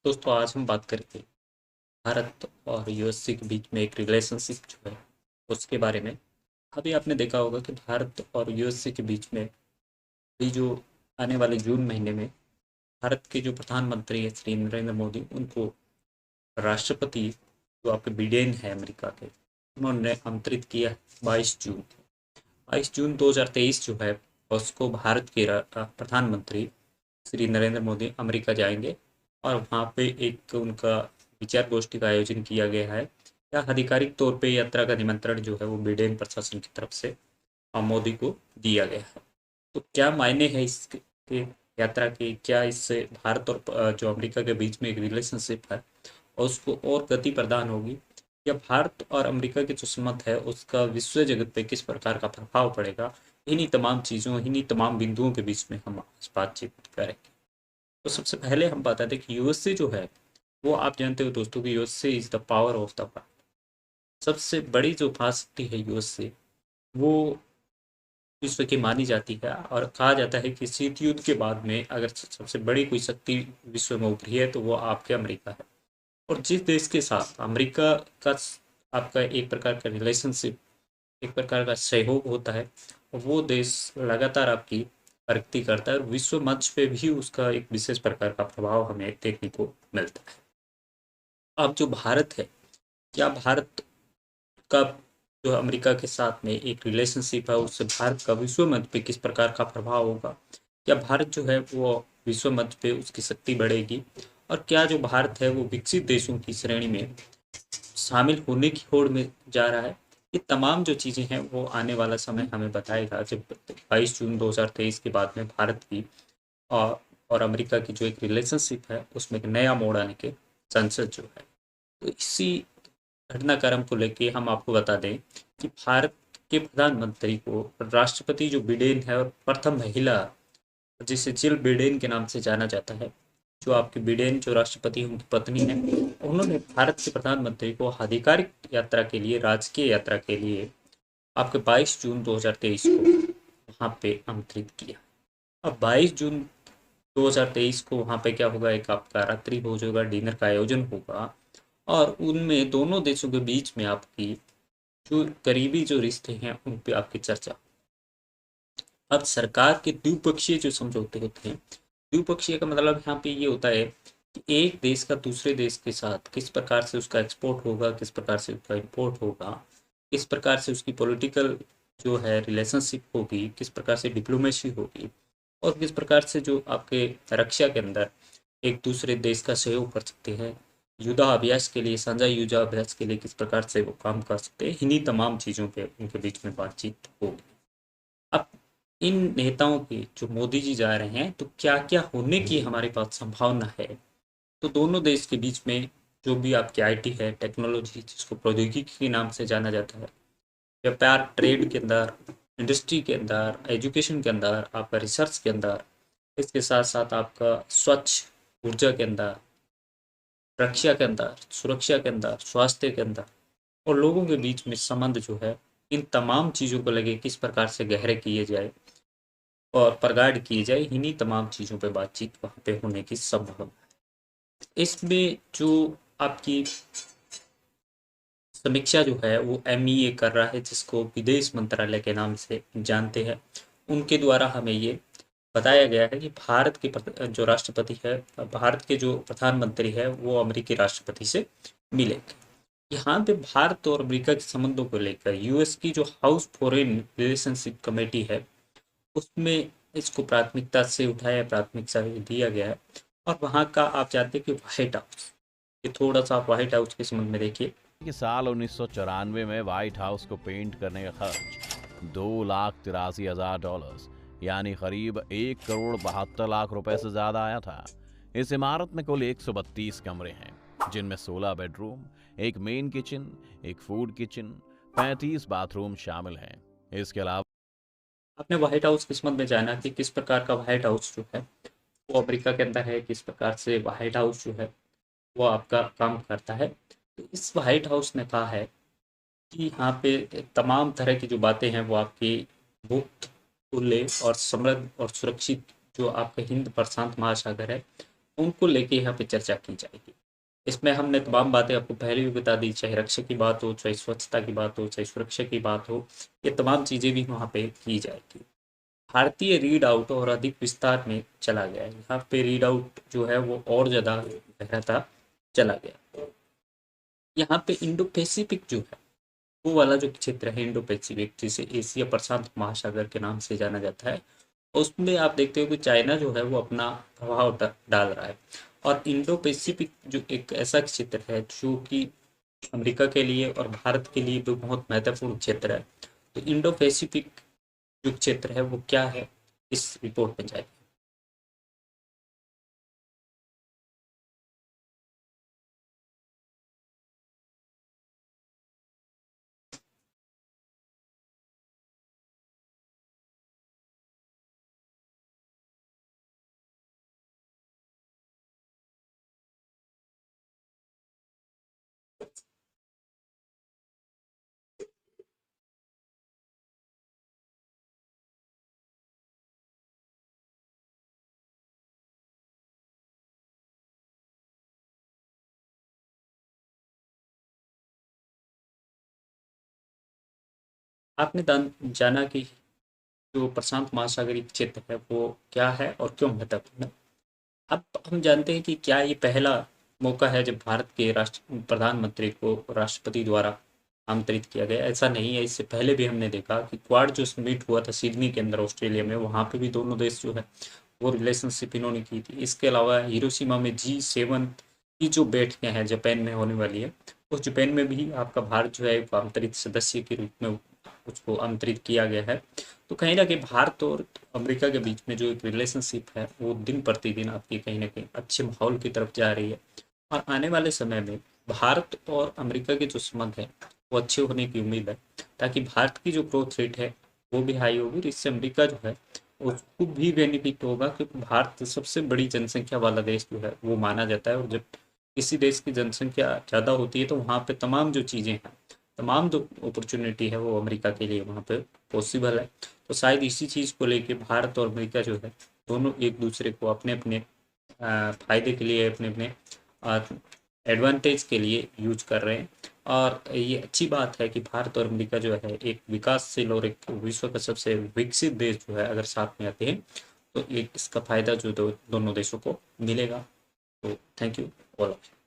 दोस्तों आज हम बात करेंगे भारत और यूएसए के बीच में एक रिलेशनशिप जो है उसके बारे में। अभी आपने देखा होगा कि भारत और यूएसए के बीच में भी जो आने वाले जून महीने में भारत के जो प्रधानमंत्री हैं श्री नरेंद्र मोदी उनको राष्ट्रपति जो आपके बिडेन है अमेरिका के, उन्होंने आमंत्रित किया 22 जून। 22 जून 2023 जो है उसको भारत के प्रधानमंत्री श्री नरेंद्र मोदी अमेरिका जाएंगे और वहाँ पे एक उनका विचार गोष्ठी का आयोजन किया गया है। या आधिकारिक तौर पे यात्रा का निमंत्रण जो है वो बिडेन प्रशासन की तरफ से मोदी को दिया गया है। तो क्या मायने हैं इसके यात्रा के, क्या इससे भारत और जो अमेरिका के बीच में एक रिलेशनशिप है और उसको और गति प्रदान होगी, या भारत और अमेरिका के जो संबंध है उसका विश्व जगत पे किस प्रकार का प्रभाव पड़ेगा। इन्हीं तमाम चीज़ों, इन्हीं तमाम बिंदुओं के बीच में हम आज बातचीत करेंगे। तो सबसे पहले हम बताते हैं कि यूएसए जो है वो, आप जानते हो दोस्तों कि USA is the power of the world. सबसे बड़ी जो महाशक्ति है यूएसए, वो विश्व की मानी जाती है और कहा जाता है कि शीत युद्ध के बाद में अगर सबसे बड़ी कोई शक्ति विश्व में उभरी है तो वो आपके अमेरिका है। और जिस देश के साथ अमेरिका का आपका एक प्रकार का रिलेशनशिप, एक प्रकार का सहयोग होता है, वो देश लगातार आपकी प्रगति करता है और विश्व मंच पे भी उसका एक विशेष प्रकार का प्रभाव हमें देखने को मिलता है। अब जो भारत है, क्या भारत का जो अमेरिका के साथ में एक रिलेशनशिप है उससे भारत का विश्व मंच पे किस प्रकार का प्रभाव होगा? क्या भारत जो है वो विश्व मंच पे उसकी शक्ति बढ़ेगी? और क्या जो भारत है वो विकसित देशों की श्रेणी में शामिल होने की होड़ में जा रहा है? ये तमाम जो चीज़ें हैं वो आने वाला समय हमें बताएगा जब 22 जून 2023 के बाद में भारत की और, और अमेरिका की जो एक रिलेशनशिप है उसमें एक नया मोड़ आने के चांसेस जो है। तो इसी घटनाक्रम को लेके हम आपको बता दें कि भारत के प्रधानमंत्री को राष्ट्रपति जो बिडेन है और प्रथम महिला जिसे जिल बिडेन के नाम से जाना जाता है, जो आपके बिडेन जो राष्ट्रपति हैं उनकी पत्नी है, उन्होंने भारत के प्रधानमंत्री को आधिकारिक यात्रा के लिए, राजकीय यात्रा के लिए आपके 22 जून 2023 को वहाँ पे आमंत्रित किया। अब 22 जून 2023 को वहाँ पे क्या होगा, एक आपका रात्रि भोज होगा, डिनर का आयोजन होगा और उनमें दोनों देशों के बीच में आपकी जो करीबी जो रिश्ते हैं उन पे आपकी चर्चा। अब सरकार के द्विपक्षीय जो समझौते होते हैं, द्विपक्षीय का मतलब यहाँ पे ये होता है कि एक देश का दूसरे देश के साथ किस प्रकार से उसका एक्सपोर्ट होगा, किस प्रकार से उसका इम्पोर्ट होगा, किस प्रकार से उसकी पॉलिटिकल जो है रिलेशनशिप होगी, किस प्रकार से डिप्लोमेसी होगी और किस प्रकार से जो आपके रक्षा के अंदर एक दूसरे देश का सहयोग कर सकते हैं, युद्धाभ्यास के लिए, साझा युद्धाभ्यास के लिए किस प्रकार से वो काम कर सकते हैं, इन्हीं तमाम चीज़ों पे उनके बीच में बातचीत होगी। अब इन नेताओं की जो मोदी जी जा रहे हैं तो क्या क्या होने की हमारे पास संभावना है? तो दोनों देश के बीच में जो भी आपकी आईटी है, टेक्नोलॉजी जिसको प्रौद्योगिकी के नाम से जाना जाता है, व्यापार, ट्रेड के अंदर, इंडस्ट्री के अंदर, एजुकेशन के अंदर, आपका रिसर्च के अंदर, इसके साथ साथ आपका स्वच्छ ऊर्जा के अंदर, रक्षा के अंदर, सुरक्षा के अंदर, स्वास्थ्य के अंदर और लोगों के बीच में संबंध जो है, इन तमाम चीज़ों को लेके किस प्रकार से गहरे किए जाए और प्रगाढ़ किए जाए, इन्हीं तमाम चीज़ों पे बातचीत वहाँ पे होने की संभावना है। इसमें जो आपकी समीक्षा जो है वो एमईए कर रहा है, जिसको विदेश मंत्रालय के नाम से जानते हैं, उनके द्वारा हमें ये बताया गया है कि भारत के जो राष्ट्रपति है, भारत के जो प्रधानमंत्री है वो अमेरिकी राष्ट्रपति से मिलेंगे। यहाँ पे भारत और अमेरिका के संबंधों को लेकर यूएस की जो हाउस फॉरेन रिलेशनशिप कमेटी है उसमें इसको प्राथमिकता से उठाया, प्राथमिकता दिया गया है। और वहाँ का आप जानते हैं कि व्हाइट हाउस, ये थोड़ा सा आप व्हाइट हाउस के संबंध में देखिए कि साल 1994 में व्हाइट हाउस को पेंट करने का खर्च $2,83,000 यानी करीब 1,72,00,000 से ज्यादा आया था। इस इमारत में कुल 132 कमरे हैं, जिनमें 16 बेडरूम, एक मेन किचन, एक फूड किचन, 35 बाथरूम शामिल हैं। इसके अलावा आपने व्हाइट हाउस के संबंध में जाना कि किस प्रकार का व्हाइट हाउस जो है वो अमेरिका के अंदर है, किस प्रकार से व्हाइट हाउस जो है वो आपका काम करता है। तो इस व्हाइट हाउस ने कहा है कि यहाँ पे तमाम तरह की जो बातें हैं वो आपकी मुक्त, खुले और समृद्ध और सुरक्षित जो आपका हिंद प्रशांत महासागर है उनको लेके यहाँ पे चर्चा की जाएगी। इसमें हमने तमाम बातें आपको पहले भी बता दी, चाहे रक्षा की बात हो, चाहे स्वच्छता की बात हो, चाहे सुरक्षा की बात हो, ये तमाम चीज़ें भी वहाँ पे की जाएगी। भारतीय रीड आउट और अधिक विस्तार में चला गया है। यहाँ पे रीड आउट जो है वो और ज़्यादा गहराता चला गया। यहाँ पे इंडो पैसिफिक जो है वो वाला जो क्षेत्र है इंडो पैसिफिक, जिसे एशिया प्रशांत महासागर के नाम से जाना जाता है, उसमें आप देखते हो कि चाइना जो है वो अपना प्रभाव डाल रहा है। और इंडो पैसिफिक जो एक ऐसा क्षेत्र है जो कि अमेरिका के लिए और भारत के लिए भी बहुत महत्वपूर्ण क्षेत्र है। तो इंडो पैसिफिक जो क्षेत्र है वो क्या है, इस रिपोर्ट में जाएगा। आपने जाना कि जो प्रशांत महासागरीय क्षेत्र है वो क्या है और क्यों महत्वपूर्ण है। अब हम जानते हैं कि क्या ये पहला मौका है जब भारत के राष्ट्र प्रधानमंत्री को राष्ट्रपति द्वारा आमंत्रित किया गया। ऐसा नहीं है, इससे पहले भी हमने देखा कि क्वाड जो समिट हुआ था सिडनी के अंदर ऑस्ट्रेलिया में, वहाँ पे भी दोनों देश जो है वो रिलेशनशिप इन्होंने की थी। इसके अलावा हिरोशिमा में G7 की जो बैठकें हैं जापान में होने वाली है, उस जापान में भी आपका भारत जो है एक आमंत्रित सदस्य के रूप में उसको आमंत्रित किया गया है। तो कहीं ना कहीं भारत और अमेरिका के बीच में जो एक रिलेशनशिप है वो दिन प्रतिदिन आपकी कहीं ना कहीं अच्छे माहौल की तरफ जा रही है। और आने वाले समय में भारत और अमेरिका के जो संबंध है वो अच्छे होने की उम्मीद है, ताकि भारत की जो ग्रोथ रेट है वो भी हाई होगी और इससे अमेरिका जो है उसको भी बेनिफिट होगा, क्योंकि भारत सबसे बड़ी जनसंख्या वाला देश जो है वो माना जाता है। और जब किसी देश की जनसंख्या ज़्यादा होती है तो वहाँ पे तमाम जो चीज़ें हैं, तमाम जो अपॉर्चुनिटी है वो अमेरिका के लिए वहाँ पे पॉसिबल है। तो शायद इसी चीज़ को लेके भारत और अमेरिका जो है दोनों एक दूसरे को अपने अपने फायदे के लिए, अपने अपने एडवांटेज के लिए यूज कर रहे हैं। और ये अच्छी बात है कि भारत और अमेरिका जो है एक विकासशील और एक विश्व का सबसे विकसित देश जो है अगर साथ में आते हैं तो एक इसका फायदा जो दोनों देशों को मिलेगा। तो thank you all of you.